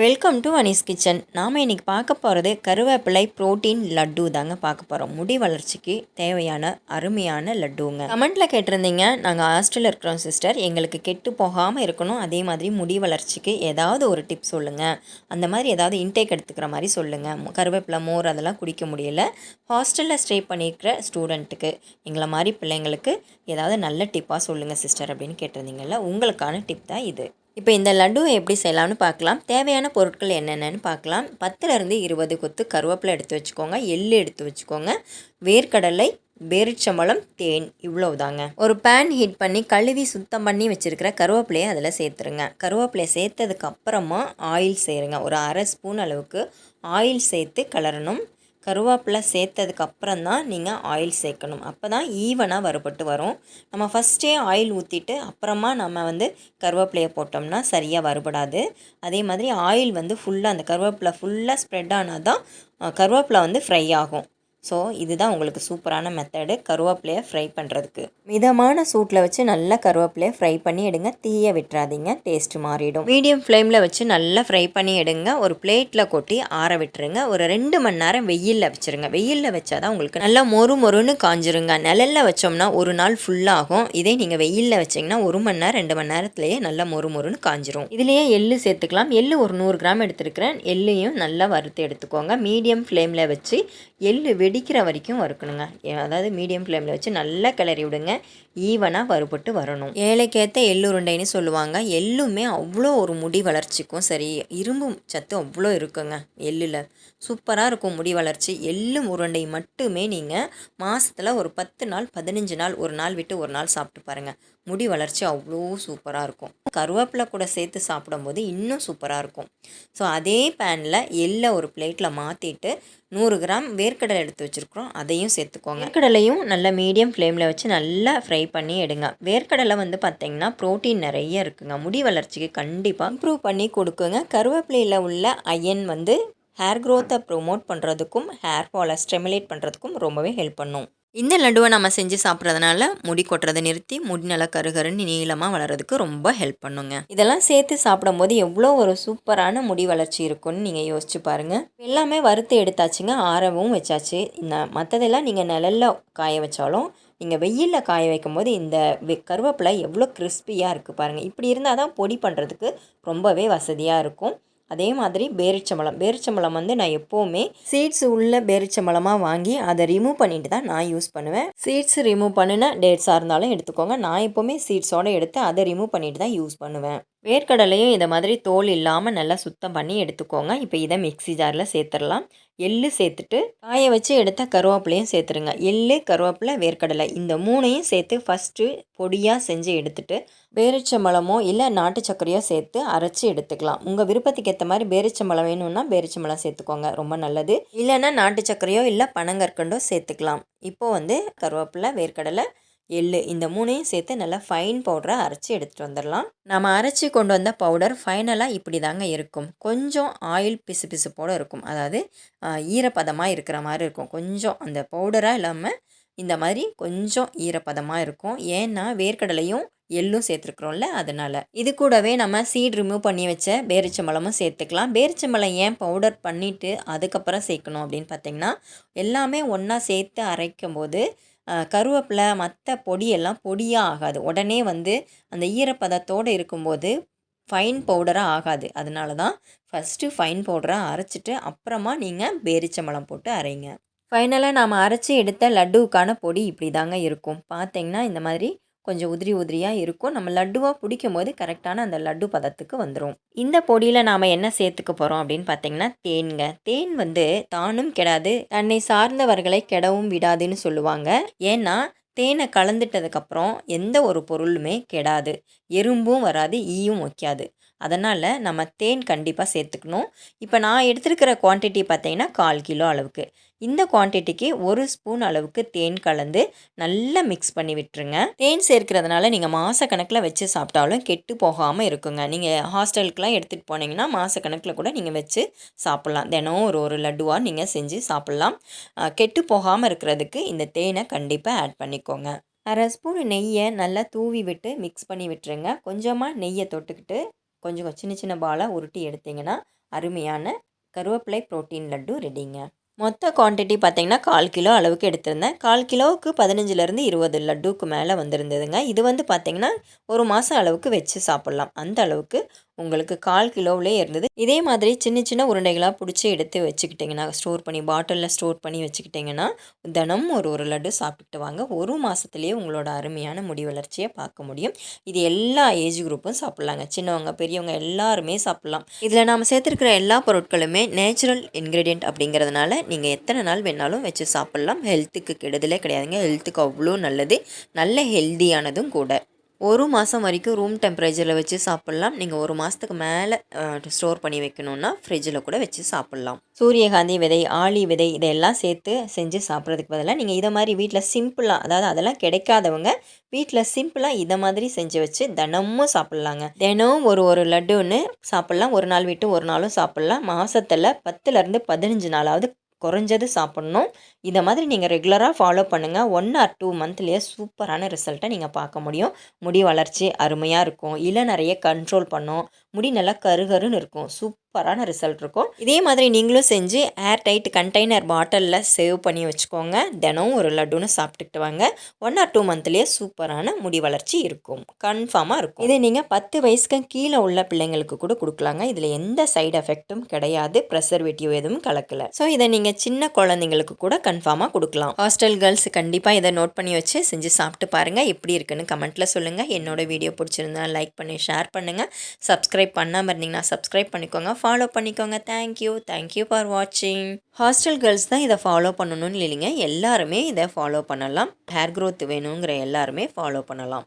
Welcome to Anees kitchen. நாம் இன்றைக்கி பார்க்க போகிறது கருவேப்பிலை ப்ரோட்டீன் லட்டு தாங்க பார்க்க போகிறோம். முடி வளர்ச்சிக்கு தேவையான அருமையான லட்டுங்க. கமெண்ட்டில் கேட்டிருந்தீங்க, நாங்கள் ஹாஸ்டலில் இருக்கிறோம் சிஸ்டர், எங்களுக்கு கெட்டு போகாமல் இருக்கணும், அதே மாதிரி முடி வளர்ச்சிக்கு ஏதாவது ஒரு டிப்ஸ் சொல்லுங்கள், அந்த மாதிரி ஏதாவது இன்டேக் எடுத்துக்கிற மாதிரி சொல்லுங்கள். கருவேப்பிலை மோர் அதெல்லாம் குடிக்க முடியல, ஹாஸ்டலில் ஸ்டே பண்ணியிருக்கிற ஸ்டூடெண்ட்டுக்கு, எங்களை மாதிரி பிள்ளைங்களுக்கு ஏதாவது நல்ல டிப்பாக சொல்லுங்கள் சிஸ்டர் அப்படின்னு கேட்டிருந்தீங்கல்ல, உங்களுக்கான டிப் தான் இது. இப்போ இந்த லட்டுவை எப்படி செய்யலாம்னு பார்க்கலாம். தேவையான பொருட்கள் என்னென்னு பார்க்கலாம். 10லேருந்து 20 கொத்து கருவேப்பிலை எடுத்து வச்சுக்கோங்க, எள்ளு எடுத்து வச்சுக்கோங்க, வேர்க்கடலை, பேரிச்சம்பழம், தேன், இவ்வளவுதாங்க. ஒரு பேன் ஹீட் பண்ணி கழுவி சுத்தம் பண்ணி வச்சுருக்கிற கருவேப்பிலையை அதில் சேர்த்துருங்க. கருவேப்பிலையை சேர்த்ததுக்கு அப்புறமா ஆயில் சேருங்க. ஒரு அரை ஸ்பூன் அளவுக்கு ஆயில் சேர்த்து கிளறணும். கருவேப்பிலை சேர்த்ததுக்கு அப்புறம் தான் நீங்கள் ஆயில் சேர்க்கணும். அப்போ தான் ஈவனாக வறுபட்டு வரும். நம்ம ஃபஸ்ட்டே ஆயில் ஊற்றிட்டு அப்புறமா நம்ம கருவேப்பிலையை போட்டோம்னா சரியாக வறுபடாது. அதே மாதிரி ஆயில் ஃபுல்லாக அந்த கருவேப்பிலை ஃபுல்லாக ஸ்ப்ரெட் ஆனால் தான் கருவேப்பிலை ஃப்ரை ஆகும். ஸோ இதுதான் உங்களுக்கு சூப்பரான மெத்தடு கருவேப்பிலையை ஃப்ரை பண்ணுறதுக்கு. மிதமான சூட்டில் வச்சு நல்லா கருவேப்பிலையை ஃப்ரை பண்ணி எடுங்க, தீய விட்டுறாதீங்க, டேஸ்ட்டு மாறிடும். மீடியம் ஃப்ளேமில் வச்சு நல்லா ஃப்ரை பண்ணி எடுங்க. ஒரு பிளேட்டில் கொட்டி ஆற விட்டுருங்க. ஒரு 2 மணி நேரம் வெயிலில் வச்சுருங்க. வெயிலில் வச்சா தான் உங்களுக்கு நல்லா மொறுன்னு காஞ்சிருங்க. நிழலில் வச்சோம்னா ஒரு நாள் ஃபுல்லாகும். இதே நீங்கள் வெயிலில் வச்சிங்கன்னா 1 மணி நேரம் 2 மணி நேரத்துலேயே நல்லா மொறுன்னு காஞ்சிரும். இதுலேயே எள்ளு சேர்த்துக்கலாம். எள்ளு ஒரு 100 கிராம் எடுத்துருக்கிறேன். எள்ளையும் நல்லா வறுத்து எடுத்துக்கோங்க. மீடியம் ஃப்ளேமில் வச்சு எள்ளு வெடிக்கிற வரைக்கும் வறுக்கணுங்க. அதாவது மீடியம் ஃப்ளேமில் வச்சு நல்லா கிளறி விடுங்க. ஈவனாக வறுபட்டு வரணும். ஏழைக்கேற்ற எள்ளு உருண்டைன்னு சொல்லுவாங்க. எள்ளுமே அவ்வளோ ஒரு முடி வளர்ச்சிக்கும் சரி, இரும்பு சத்து அவ்வளோ இருக்குங்க எள்ளில். சூப்பராக இருக்கும் முடி வளர்ச்சி. எள்ளு உருண்டை மட்டுமே நீங்கள் மாதத்தில் ஒரு 10 நாள் 15 நாள், ஒரு நாள் விட்டு ஒரு நாள் சாப்பிட்டு பாருங்கள். முடி வளர்ச்சி அவ்வளோ சூப்பராக இருக்கும். கருவேப்பிலை கூட சேர்த்து சாப்பிடும்போது இன்னும் சூப்பராக இருக்கும். ஸோ அதே பேனில் எள்ளை ஒரு பிளேட்டில் மாற்றிட்டு 100 கிராம் வேர்க்கடலை எடுத்து வச்சுருக்குறோம், அதையும் சேர்த்துக்கோங்க. வேர்க்கடலையும் நல்லா மீடியம் ஃப்ளேமில் வச்சு நல்லா ஃப்ரை பண்ணி எடுங்க. வேர்க்கடலை பார்த்திங்கன்னா ப்ரோட்டீன் நிறைய இருக்குங்க. முடி வளர்ச்சிக்கு கண்டிப்பாக இம்ப்ரூவ் பண்ணி கொடுக்குங்க. கருவேப்பிலையில் உள்ள அயன் ஹேர் க்ரோத்தை ப்ரொமோட் பண்ணுறதுக்கும் ஹேர் ஃபாலை ஸ்டிமுலேட் பண்ணுறதுக்கும் ரொம்பவே ஹெல்ப் பண்ணும். இந்த லட்டுவை நம்ம செஞ்சு சாப்பிட்றதுனால முடி கொட்டுறதை நிறுத்தி முடி நல்லா கருகருன்னு நீளமாக வளர்கிறதுக்கு ரொம்ப ஹெல்ப் பண்ணுங்க. இதெல்லாம் சேர்த்து சாப்பிடும்போது எவ்வளோ ஒரு சூப்பரான முடி வளர்ச்சி இருக்குன்னு நீங்கள் யோசிச்சு பாருங்கள். எல்லாமே வறுத்து எடுத்தாச்சுங்க, ஆறவும் வச்சாச்சு. மற்றதெல்லாம் நீங்கள் நிழல்ல காய வச்சாலும் நீங்கள் வெயிலில் காய வைக்கும் போது இந்த கருவேப்பிலை எவ்வளோ கிறிஸ்பியாக இருக்குது பாருங்கள். இப்படி இருந்தால் தான் பொடி பண்ணுறதுக்கு ரொம்பவே வசதியாக இருக்கும். அதே மாதிரி பேரிச்சம்பழம் நான் எப்போவுமே சீட்ஸ் உள்ள பேரிச்சம்பழமாக வாங்கி அதை ரிமூவ் பண்ணிட்டு தான் நான் யூஸ் பண்ணுவேன். சீட்ஸ் ரிமூவ் பண்ணின டேட்ஸாக இருந்தாலும் எடுத்துக்கோங்க. நான் எப்போவுமே சீட்ஸோடு எடுத்து அதை ரிமூவ் பண்ணிட்டு தான் யூஸ் பண்ணுவேன். வேர்க்கடலையும் இதை மாதிரி தோல் இல்லாமல் நல்லா சுத்தம் பண்ணி எடுத்துக்கோங்க. இப்போ இதை மிக்ஸி ஜாரில் சேர்த்துடலாம். எள்ளு சேர்த்துட்டு காய வச்சு எடுத்த கருவேப்பிலையும் சேர்த்துருங்க. எள்ளு, கருவேப்பிலை, வேர்க்கடலை இந்த 3ஐயும் சேர்த்து ஃபஸ்ட்டு பொடியாக செஞ்சு எடுத்துட்டு பேரிச்சம்பழமோ இல்லை நாட்டு சர்க்கரையோ சேர்த்து அரைச்சி எடுத்துக்கலாம். உங்கள் விருப்பத்துக்கு ஏற்ற மாதிரி பேரிச்சம்பழம் வேணும்னா பேரிச்சம்பழம் சேர்த்துக்கோங்க, ரொம்ப நல்லது. இல்லைன்னா நாட்டு சர்க்கரையோ இல்லை பனங்கற்கண்டோ சேர்த்துக்கலாம். இப்போது கருவேப்பிலை, வேர்க்கடலை, எள்ளு இந்த 3ஐயும் சேர்த்து நல்லா ஃபைன் பவுடரை அரைச்சி எடுத்துகிட்டு வந்துடலாம். நம்ம அரைச்சி கொண்டு வந்த பவுடர் ஃபைனலாக இப்படி தாங்க இருக்கும். கொஞ்சம் ஆயில் பிசுபிசுப்போடு இருக்கும், அதாவது ஈரப்பதமாக இருக்கிற மாதிரி இருக்கும். கொஞ்சம் அந்த பவுடராக இல்லாமல் இந்த மாதிரி கொஞ்சம் ஈரப்பதமாக இருக்கும். ஏன்னா வேர்க்கடலையும் எள்ளும் சேர்த்துருக்குறோம்ல, அதனால். இது கூடவே நம்ம சீட் ரிமூவ் பண்ணி வச்ச பேரிச்சம்பழமும் சேர்த்துக்கலாம். பேரிச்சம்பழம் ஏன் பவுடர் பண்ணிவிட்டு அதுக்கப்புறம் சேர்க்கணும் அப்படின்னு பார்த்திங்கன்னா, எல்லாமே ஒன்றா சேர்த்து அரைக்கும் போது கருவேப்பிலை மற்ற பொடியெல்லாம் பொடியாக ஆகாது. உடனே அந்த ஈரப்பதத்தோடு இருக்கும்போது ஃபைன் பவுடராக ஆகாது. அதனால தான் ஃபஸ்ட்டு ஃபைன் பவுடராக அரைச்சிட்டு அப்புறமா நீங்கள் பேரிச்சம்பழம் போட்டு அரைங்க. ஃபைனலாக நாம் அரைச்சி எடுத்த லட்டுவுக்கான பொடி இப்படி தாங்க இருக்கும். பார்த்திங்கன்னா இந்த மாதிரி கொஞ்சம் உதிரியாக இருக்கும். நம்ம லட்டுவாக பிடிக்கும் போது கரெக்டான அந்த லட்டு பதத்துக்கு வந்துடும். இந்த பொடியில் நாம் என்ன சேர்த்துக்க போகிறோம் அப்படின்னு பார்த்திங்கன்னா தேன்ங்க. தேன் தானும் கெடாது, தன்னை சார்ந்தவர்களை கெடவும் விடாதுன்னு சொல்லுவாங்க. ஏன்னா தேனை கலந்துட்டதுக்கப்புறம் எந்த ஒரு பொருளுமே கெடாது, எறும்பும் வராது, ஈயும் வைக்காது. அதனால் நம்ம தேன் கண்டிப்பாக சேர்த்துக்கணும். இப்போ நான் எடுத்துருக்கிற குவான்டிட்டி பார்த்திங்கன்னா 1/4 கிலோ அளவுக்கு. இந்த குவான்டிட்டிக்கு 1 ஸ்பூன் அளவுக்கு தேன் கலந்து நல்லா மிக்ஸ் பண்ணி விட்டுருங்க. தேன் சேர்க்கிறதுனால நீங்கள் மாதக்கணக்கில் வச்சு சாப்பிட்டாலும் கெட்டு போகாமல் இருக்குங்க. நீங்கள் ஹாஸ்டலுக்குலாம் எடுத்துகிட்டு போனீங்கன்னா மாதக்கணக்கில் கூட நீங்கள் வச்சு சாப்பிட்லாம். தினம் ஒரு லட்டுவாக நீங்கள் செஞ்சு சாப்பிட்லாம். கெட்டு போகாமல் இருக்கிறதுக்கு இந்த தேனை கண்டிப்பாக ஆட் பண்ணிக்கோங்க. அரை ஸ்பூன் நெய்யை நல்லா தூவி விட்டு மிக்ஸ் பண்ணி விட்டுருங்க. கொஞ்சமாக நெய்யை தொட்டுக்கிட்டு கொஞ்சம் சின்ன சின்ன பாலாக உருட்டி எடுத்திங்கன்னா அருமையான கருவேப்பிலை ப்ரோட்டீன் லட்டு ரெடிங்க. மொத்த குவான்டிட்டி பார்த்தீங்கன்னா 1/4 கிலோ அளவுக்கு எடுத்திருந்தேன். 1/4 கிலோவுக்கு 15லேருந்து 20 லட்டுக்கு மேலே வந்திருந்ததுங்க. இது வந்து பார்த்தீங்கன்னா 1 மாதம் அளவுக்கு வச்சு சாப்பிட்லாம். அந்த அளவுக்கு உங்களுக்கு 1/4 கிலோவிலே இருந்தது. இதே மாதிரி சின்ன சின்ன உருண்டைகளாக பிடிச்சி எடுத்து வச்சுக்கிட்டிங்கன்னா, ஸ்டோர் பண்ணி பாட்டிலில் ஸ்டோர் பண்ணி வச்சுக்கிட்டிங்கன்னா, தினமும் ஒரு லட்டு சாப்பிட்டுட்டு வாங்க. 1 மாதத்துலேயே உங்களோட அருமையான முடி வளர்ச்சியை பார்க்க முடியும். இது எல்லா ஏஜ் குரூப்பும் சாப்பிட்லாங்க. சின்னவங்க பெரியவங்க எல்லாருமே சாப்பிட்லாம். இதில் நாம் சேர்த்துருக்கிற எல்லா பொருட்களுமே நேச்சுரல் இன்க்ரீடியன்ட் அப்படிங்கிறதுனால நீங்கள் எத்தனை நாள் வேணாலும் வச்சு சாப்பிட்லாம். ஹெல்த்துக்கு கெடுதலே கிடையாதுங்க. ஹெல்த்துக்கு அவ்வளோ நல்லது, நல்ல ஹெல்தியானதும் கூட. 1 மாதம் வரைக்கும் ரூம் டெம்பரேச்சரில் வச்சு சாப்பிட்லாம். நீங்கள் 1 மாதத்துக்கு மேலே ஸ்டோர் பண்ணி வைக்கணுன்னா ஃப்ரிட்ஜில் கூட வச்சு சாப்பிட்லாம். சூரியகாந்தி விதை, ஆளி விதை இதையெல்லாம் சேர்த்து செஞ்சு சாப்பிட்றதுக்கு பதிலாக நீங்கள் இதை மாதிரி வீட்டில் சிம்பிளாக, அதாவது அதெல்லாம் கிடைக்காதவங்க வீட்டில் சிம்பிளாக இதை மாதிரி செஞ்சு வச்சு தினமும் சாப்பிட்லாங்க. தினமும் ஒரு லட்டுன்னு சாப்பிட்லாம். ஒரு நாள் விட்டு ஒரு நாளும் சாப்பிட்லாம். மாதத்தில் 10லேருந்து 15 நாளாவது குறைஞ்சது சாப்பிட்ணும். இதை மாதிரி நீங்கள் ரெகுலராக ஃபாலோ பண்ணுங்கள். 1 ஆர் 2 மந்த்லேயே சூப்பரான ரிசல்ட்டை நீங்கள் பார்க்க முடியும். முடி வளர்ச்சி அருமையாக இருக்கும். இளநரைய கண்ட்ரோல் பண்ணும். முடி நல்லா கருகருன்னு இருக்கும். சூப்பரான ரிசல்ட் இருக்கும். இதே மாதிரி நீங்களும் செஞ்சு ஏர் டைட் கண்டெய்னர் பாட்டிலில் சேவ் பண்ணி வச்சுக்கோங்க. தினம் ஒரு லட்டுன்னு சாப்பிட்டுக்கிட்டு வாங்க. 1 ஆர் 2 மந்த்லேயே சூப்பரான முடி வளர்ச்சி இருக்கும். கன்ஃபார்மாக இருக்கும். இதை நீங்கள் 10 வயசுக்கு கீழே உள்ள பிள்ளைங்களுக்கு கூட கொடுக்கலாங்க. இதில் எந்த சைடு எஃபெக்ட்டும் கிடையாது. ப்ரெசர்வேட்டிவ் எதுவும் கலக்கலை. ஸோ இதை நீங்கள் சின்ன குழந்தைங்களுக்கு கூட கன்ஃபார்மாக கொடுக்கலாம். ஹாஸ்டல் கேர்ள்ஸ் கண்டிப்பாக இதை நோட் பண்ணி வச்சு செஞ்சு சாப்பிட்டு பாருங்கள். எப்படி இருக்குன்னு கமெண்ட்டில் சொல்லுங்கள். என்னோட வீடியோ பிடிச்சிருந்தா லைக் பண்ணி ஷேர் பண்ணுங்கள். சப்ஸ்கிரைப் பண்ணாமல் இருந்தீங்கன்னா சப்ஸ்கிரைப் பண்ணிக்கோங்க. ஃபாலோ பண்ணிக்கோங்க. தேங்க்யூ ஃபார் வாட்சிங். ஹாஸ்டல் கேர்ள்ஸ் தான் இதை ஃபாலோ பண்ணணும்னு இல்லைங்க, எல்லாருமே இதை ஃபாலோ பண்ணலாம். ஹேர் க்ரோத் வேணுங்கிற எல்லாருமே ஃபாலோ பண்ணலாம்.